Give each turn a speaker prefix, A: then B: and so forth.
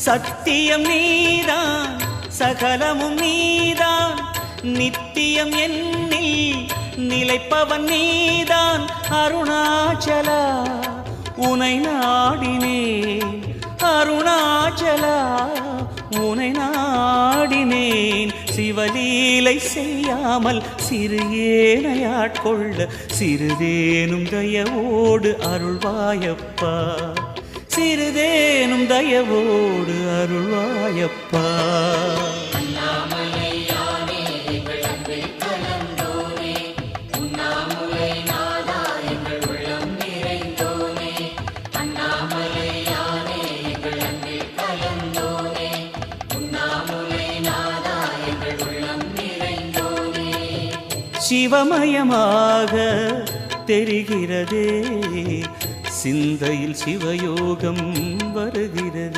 A: சத்தியம் நீதான் சகலமும் நீதான் நித்தியம் என்னில் நிலைப்பவன் நீதான் அருணாச்சலா உனை நாடினேன் அருணாச்சலா உனை நாடினேன் சிவலீலை செய்யாமல் சிறு ஏனையாட்கொள்ள சிறிதேனும் தயவோடு அருள்வாயப்பா சிறிதேனும் தயவோடு அருள்வாயப்பா சிவமயமாக தெரிகிறதே சிந்தையில் சிவயோகம் வருகிறது.